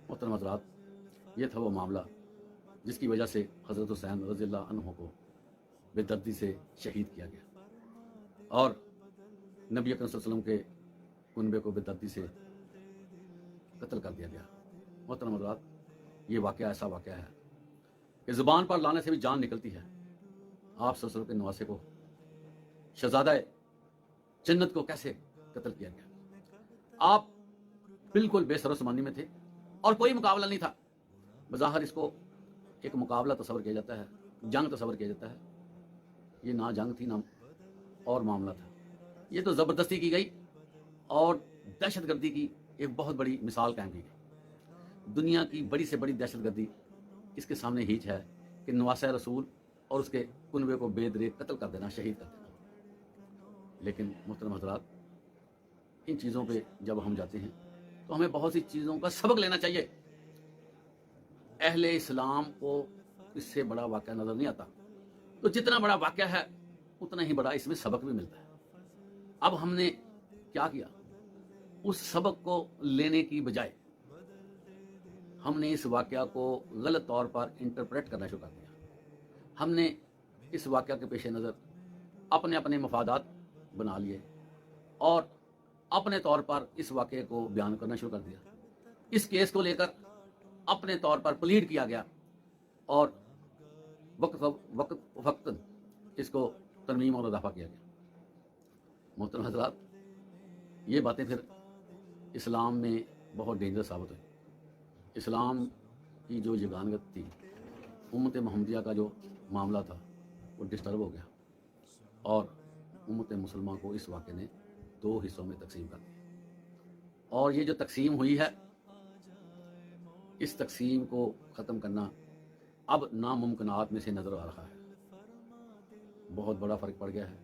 محترم حضرات، یہ تھا وہ معاملہ جس کی وجہ سے حضرت حسین رضی اللہ عنہ کو بے دردی سے شہید کیا گیا اور نبی اکرم صلی اللہ علیہ وسلم کے کنبے کو بے دردی سے قتل کر دیا گیا۔ محترم حضرات، یہ واقعہ ایسا واقعہ ہے کہ زبان پر لانے سے بھی جان نکلتی ہے۔ آپ صلی اللہ علیہ وسلم کے نواسے کو، شہزادہ جنت کو کیسے قتل کیا گیا؟ آپ بالکل بے سر و سامانی میں تھے اور کوئی مقابلہ نہیں تھا۔ بظاہر اس کو ایک مقابلہ تصور کیا جاتا ہے، جنگ تصور کیا جاتا ہے۔ یہ نہ جنگ تھی نہ اور معاملہ تھا، یہ تو زبردستی کی گئی اور دہشت گردی کی ایک بہت بڑی مثال قائم کی گئی۔ دنیا کی بڑی سے بڑی دہشت گردی اس کے سامنے ہیچ ہے کہ نواسہ رسول اور اس کے کنبے کو بے دریغ قتل کر دینا، شہید کر دینا۔ لیکن محترم حضرات، ان چیزوں پہ جب ہم جاتے ہیں تو ہمیں بہت سی چیزوں کا سبق لینا چاہیے۔ اہل اسلام کو اس سے بڑا واقعہ نظر نہیں آتا، تو جتنا بڑا واقعہ ہے اتنا ہی بڑا اس میں سبق بھی ملتا ہے۔ اب ہم نے کیا کیا؟ اس سبق کو لینے کی بجائے ہم نے اس واقعہ کو غلط طور پر انٹرپریٹ کرنا شروع کر دیا۔ ہم نے اس واقعہ کے پیش نظر اپنے اپنے مفادات بنا لیے اور اپنے طور پر اس واقعے کو بیان کرنا شروع کر دیا۔ اس کیس کو لے کر اپنے طور پر پلیڈ کیا گیا اور وقت اس کو ترمیم اور اضافہ کیا گیا۔ محترم حضرات، یہ باتیں پھر اسلام میں بہت ڈینجر ثابت ہوئی۔ اسلام کی جو یگانگت تھی، امت محمدیہ کا جو معاملہ تھا، وہ ڈسٹرب ہو گیا اور امت مسلمہ کو اس واقعے نے 2 حصوں میں تقسیم کر دیا۔ اور یہ جو تقسیم ہوئی ہے، اس تقسیم کو ختم کرنا اب ناممکنات میں سے نظر آ رہا ہے۔ بہت بڑا فرق پڑ گیا ہے،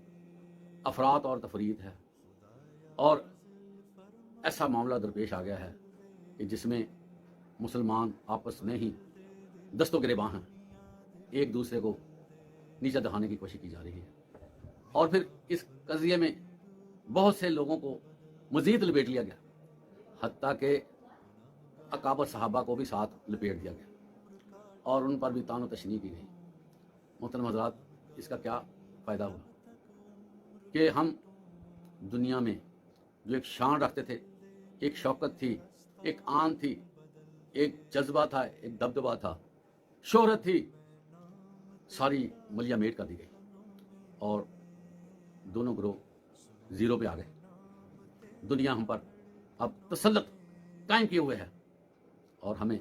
افراط اور تفریط ہے، اور ایسا معاملہ درپیش آ گیا ہے کہ جس میں مسلمان آپس میں ہی دست و گریباں ہیں، ایک دوسرے کو نیچا دکھانے کی کوشش کی جا رہی ہے۔ اور پھر اس قضیے میں بہت سے لوگوں کو مزید لپیٹ لیا گیا، حتیٰ کہ اکابر صحابہ کو بھی ساتھ لپیٹ دیا گیا اور ان پر بھی طعن و تشنیع کی گئی۔ محترم حضرات، اس کا کیا فائدہ ہوا کہ ہم دنیا میں جو ایک شان رکھتے تھے، ایک شوکت تھی، ایک آن تھی، ایک جذبہ تھا، ایک دبدبہ تھا، شہرت تھی، ساری ملیا میٹ کر دی گئی اور دونوں گروہ زیرو پہ آ گئے۔ دنیا ہم پر اب تسلط قائم کیے ہوئے ہے اور ہمیں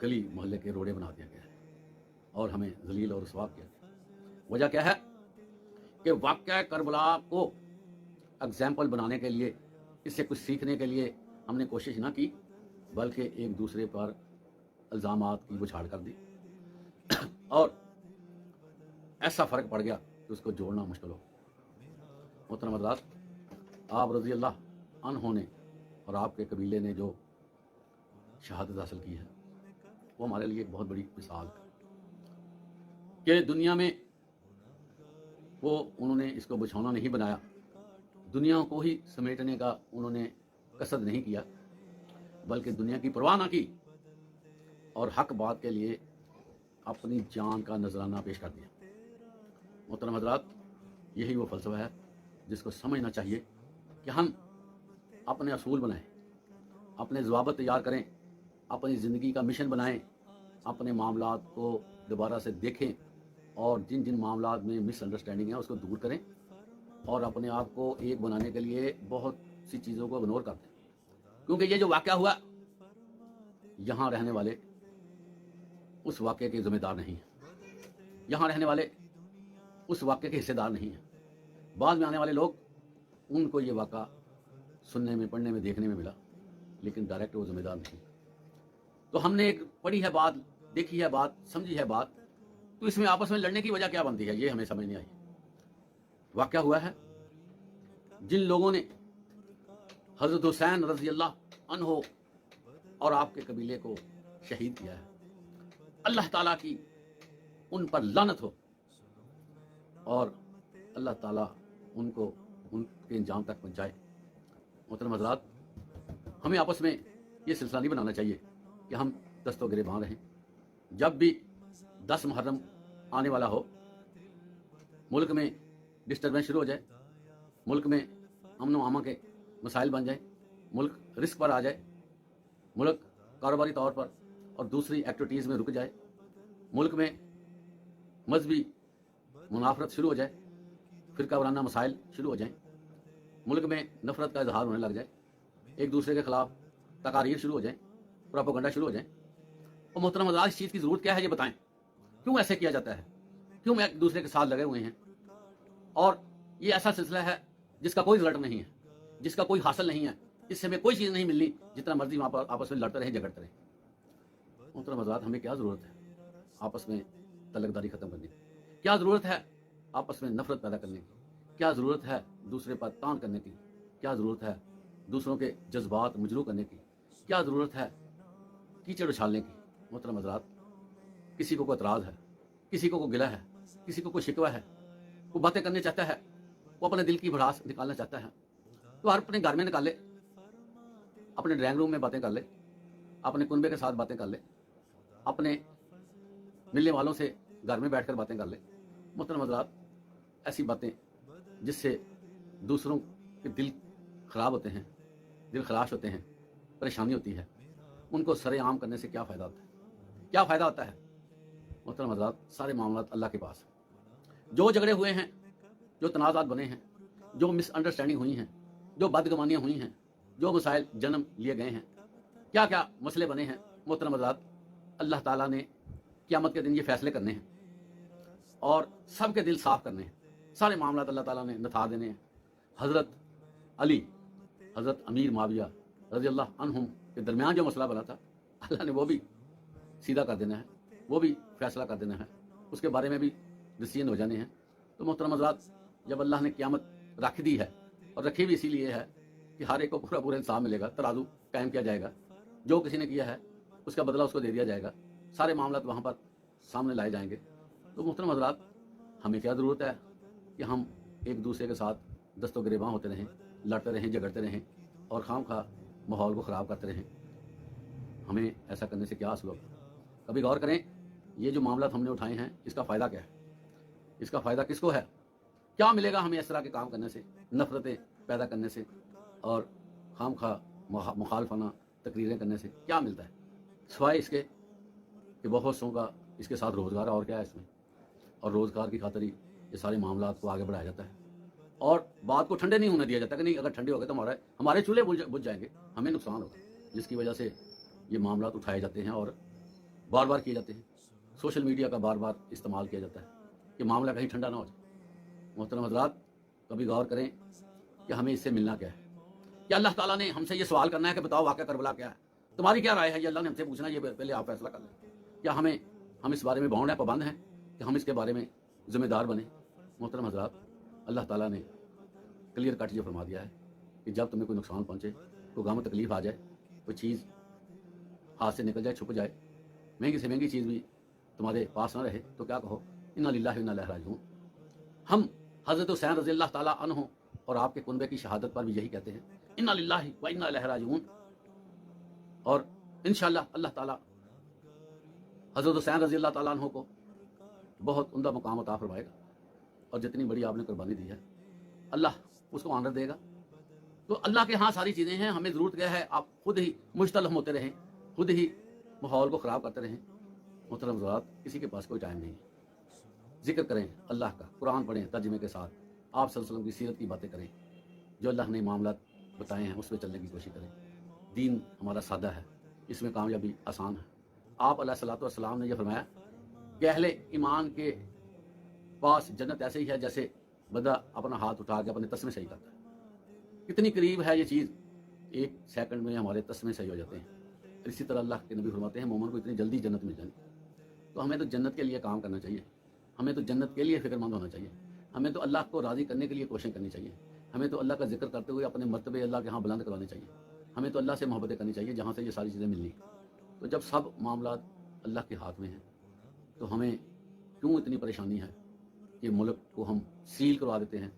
گلی محلے کے روڑے بنا دیا گیا ہے اور ہمیں ذلیل اور رسوا کیا گیا۔ وجہ کیا ہے کہ واقعہ کربلا کو اگزامپل بنانے کے لیے، اس سے کچھ سیکھنے کے لیے ہم نے کوشش نہ کی، بلکہ ایک دوسرے پر الزامات کی بچھاڑ کر دی اور ایسا فرق پڑ گیا کہ اس کو جوڑنا مشکل ہو۔ محترم حضرات، آپ رضی اللہ عنہ نے اور آپ کے قبیلے نے جو شہادت حاصل کی ہے، وہ ہمارے لیے ایک بہت بڑی مثال ہے کہ دنیا میں وہ انہوں نے اس کو بچھونا نہیں بنایا، دنیا کو ہی سمیٹنے کا انہوں نے قصد نہیں کیا، بلکہ دنیا کی پرواہ نہ کی اور حق بات کے لیے اپنی جان کا نذرانہ پیش کر دیا۔ محترم حضرات، یہی وہ فلسفہ ہے جس کو سمجھنا چاہیے کہ ہم اپنے اصول بنائیں، اپنے ضوابط تیار کریں، اپنی زندگی کا مشن بنائیں، اپنے معاملات کو دوبارہ سے دیکھیں اور جن جن معاملات میں مس انڈرسٹینڈنگ ہے اس کو دور کریں اور اپنے آپ کو ایک بنانے کے لیے بہت سی چیزوں کو اگنور کر دیں۔ کیونکہ یہ جو واقعہ ہوا، یہاں رہنے والے اس واقعے کے ذمہ دار نہیں ہیں، یہاں رہنے والے اس واقعے کے حصے دار نہیں ہیں۔ بعد میں آنے والے لوگ، ان کو یہ واقعہ سننے میں، پڑھنے میں، دیکھنے میں ملا، لیکن ڈائریکٹ وہ ذمہ دار نہیں۔ تو ہم نے ایک پڑھی ہے بات، دیکھی ہے بات، سمجھی ہے بات، تو اس میں آپس میں لڑنے کی وجہ کیا بنتی ہے، یہ ہمیں سمجھ نہیں آئی۔ واقعہ ہوا ہے، جن لوگوں نے حضرت حسین رضی اللہ عنہ اور آپ کے قبیلے کو شہید کیا ہے، اللہ تعالیٰ کی ان پر لعنت ہو اور اللہ تعالیٰ ان کو ان کے انجام تک پہنچائے۔ محترم حضرات، ہمیں آپس میں یہ سلسلہ نہیں بنانا چاہیے کہ ہم دست و گریباں رہیں. جب بھی 10 محرم آنے والا ہو، ملک میں ڈسٹربنس شروع ہو جائے، ملک میں امن و امان کے مسائل بن جائیں، ملک رسک پر آ جائے، ملک کاروباری طور پر اور دوسری ایکٹیویٹیز میں رک جائے، ملک میں مذہبی منافرت شروع ہو جائے، فرقہ وارانہ مسائل شروع ہو جائیں، ملک میں نفرت کا اظہار ہونے لگ جائے، ایک دوسرے کے خلاف تقاریر شروع ہو جائیں، پروپیگنڈا شروع ہو جائیں. اور محترم حضرات، اس چیز کی ضرورت کیا ہے یہ بتائیں؟ کیوں ایسے کیا جاتا ہے؟ کیوں ہم ایک دوسرے کے ساتھ لگے ہوئے ہیں؟ اور یہ ایسا سلسلہ ہے جس کا کوئی رزلٹ نہیں ہے، جس کا کوئی حاصل نہیں ہے، اس سے ہمیں کوئی چیز نہیں ملنی، جتنا مرضی وہاں پر آپس میں لڑتے رہیں، جھگڑتے رہیں. محترم حضرات، ہمیں کیا ضرورت ہے آپس میں تعلق داری ختم کرنے کی؟ کیا ضرورت ہے آپس میں نفرت پیدا کرنے کی؟ کیا ضرورت ہے دوسرے پر تان کرنے کی؟ کیا ضرورت ہے دوسروں کے جذبات مجروح کرنے کی؟ کیا ضرورت ہے کیچڑ اچھالنے کی؟ محترم حضرات، کسی کو کوئی اعتراض ہے، کسی کو کوئی گلہ ہے، کسی کو کوئی شکوہ ہے، وہ باتیں کرنے چاہتا ہے، وہ اپنے دل کی بھڑاس نکالنا چاہتا ہے، تو ہر اپنے گھر میں نکالے، اپنے ڈرائنگ روم میں باتیں کر لے، اپنے کنبے کے ساتھ باتیں کر لے، اپنے ملنے والوں سے گھر میں بیٹھ کر باتیں کر لے. محترم حضرات، ایسی باتیں جس سے دوسروں کے دل خراب ہوتے ہیں، دل خراش ہوتے ہیں، پریشانی ہوتی ہے، ان کو سر عام کرنے سے کیا فائدہ ہوتا ہے؟ کیا فائدہ ہوتا ہے؟ محترم حضرات، سارے معاملات اللہ کے پاس ہیں. جو جھگڑے ہوئے ہیں، جو تنازعات بنے ہیں، جو مس انڈرسٹینڈنگ ہوئی ہیں، جو بدگمانیاں ہوئی ہیں، جو مسائل جنم لیے گئے ہیں، کیا کیا مسئلے بنے ہیں، محترم حضرات، اللہ تعالیٰ نے قیامت کے دن یہ فیصلے کرنے ہیں اور سب کے دل صاف کرنے ہیں. سارے معاملات اللہ تعالیٰ نے نتھار دینے ہیں. حضرت علی، حضرت امیر معاویہ رضی اللہ عنہم کے درمیان جو مسئلہ بنا تھا، اللہ نے وہ بھی سیدھا کر دینا ہے، وہ بھی فیصلہ کر دینا ہے، اس کے بارے میں بھی ڈسیزن ہو جانے ہیں. تو محترم حضرات، جب اللہ نے قیامت رکھ دی ہے، اور رکھی بھی اسی لیے ہے کہ ہر ایک کو پورا پورا انصاف ملے گا، ترازو قائم کیا جائے گا، جو کسی نے کیا ہے اس کا بدلہ اس کو دے دیا جائے گا، سارے معاملات وہاں پر سامنے لائے جائیں گے. تو محترم حضرات، ہمیں کیا ضرورت ہے کہ ہم ایک دوسرے کے ساتھ دست و گریباں ہوتے رہیں، لڑتے رہیں، جھگڑتے رہیں اور خام خواہ ماحول کو خراب کرتے رہیں؟ ہمیں ایسا کرنے سے کیا حاصل ہوگا؟ کبھی غور کریں، یہ جو معاملات ہم نے اٹھائے ہیں، اس کا فائدہ کیا ہے؟ اس کا فائدہ کس کو ہے؟ کیا ملے گا ہمیں اس طرح کے کام کرنے سے، نفرتیں پیدا کرنے سے اور خام خواہ مخالفانہ تقریریں کرنے سے؟ کیا ملتا ہے سوائے اس کے کہ بہت سوں کا اس کے ساتھ روزگار، اور کیا ہے اس میں؟ اور روزگار کی خاطر ہی یہ سارے معاملات کو آگے بڑھایا جاتا ہے اور بات کو ٹھنڈے نہیں ہونے دیا جاتا کہ نہیں، اگر ٹھنڈے ہو گئے تو ہمارے چولہے بجھ جائیں گے، ہمیں نقصان ہوگا، جس کی وجہ سے یہ معاملات اٹھائے جاتے ہیں اور بار بار کیے جاتے ہیں. سوشل میڈیا کا بار بار استعمال کیا جاتا ہے کہ معاملہ کہیں ٹھنڈا نہ ہو جائے. محترم حضرات، کبھی غور کریں کہ ہمیں اس سے ملنا کیا ہے؟ کہ اللہ تعالیٰ نے ہم سے یہ سوال کرنا ہے کہ بتاؤ واقعہ کربلا کیا ہے؟ تمہاری کیا رائے ہے؟ یہ اللہ نے ہم سے پوچھنا ہے، یہ پہلے آپ فیصلہ کر لیں. کیا ہم اس بارے میں باؤنڈ ہیں، پابند ہیں کہ ہم اس کے بارے میں ذمہ دار بنیں؟ محترم حضرات، اللہ تعالیٰ نے کلیئر کٹ یہ فرما دیا ہے کہ جب تمہیں کوئی نقصان پہنچے، کوئی غم و تکلیف آ جائے، کوئی چیز ہاتھ سے نکل جائے، چھپ جائے، مہنگی سے مہنگی چیز بھی تمہارے پاس نہ رہے، تو کیا کہو؟ انا للہ و انا الیہ راجعون. ہم حضرت حسین رضی اللہ تعالیٰ عنہ اور آپ کے کنبے کی شہادت پر بھی یہی کہتے ہیں، انا للہ و انا الیہ راجعون. اور انشاءاللہ اللہ تعالیٰ حضرت حسین رضی اللہ تعالیٰ عنہ کو بہت عمدہ مقام عطا فرمائے گا، اور جتنی بڑی آپ نے قربانی دی ہے اللہ اس کو آنر دے گا. تو اللہ کے ہاں ساری چیزیں ہیں، ہمیں ضرورت کیا ہے؟ آپ خود ہی مشتلم ہوتے رہیں، خود ہی ماحول کو خراب کرتے رہیں. محترم حضرات، کسی کے پاس کوئی ٹائم نہیں ہے. ذکر کریں اللہ کا، قرآن پڑھیں ترجمے کے ساتھ، آپ صلی اللہ علیہ وسلم کی سیرت کی باتیں کریں، جو اللہ نے معاملات بتائے ہیں اس پہ چلنے کی کوشش کریں. دین ہمارا سادہ ہے، اس میں کامیابی آسان ہے. آپ علیہ الصلوۃ والسلام نے یہ فرمایا کہ اہل ایمان کے پاس جنت ایسے ہی ہے جیسے بندہ اپنا ہاتھ اٹھا کے اپنے تسمے صحیح کرتا ہے. کتنی قریب ہے یہ چیز، ایک سیکنڈ میں ہمارے تسمے صحیح ہو جاتے ہیں. اسی طرح اللہ کے نبی فرماتے ہیں مومن کو اتنی جلدی جنت مل جائے. تو ہمیں تو جنت کے لیے کام کرنا چاہیے، ہمیں تو جنت کے لیے فکر مند ہونا چاہیے، ہمیں تو اللہ کو راضی کرنے کے لیے کوشش کرنی چاہیے، ہمیں تو اللہ کا ذکر کرتے ہوئے اپنے مرتبے اللہ کے ہاں بلند کروانے چاہیے، ہمیں تو اللہ سے محبتیں کرنی چاہیے جہاں سے یہ ساری چیزیں ملنی. تو جب سب معاملات اللہ کے ہاتھ میں ہیں تو ہمیں کیوں اتنی پریشانی ہے کہ ملک کو ہم سیل کروا دیتے ہیں،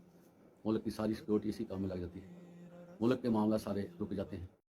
ملک کی ساری سیکورٹی اسی کام میں لگ جاتی ہے، ملک کے معاملات سارے رک جاتے ہیں.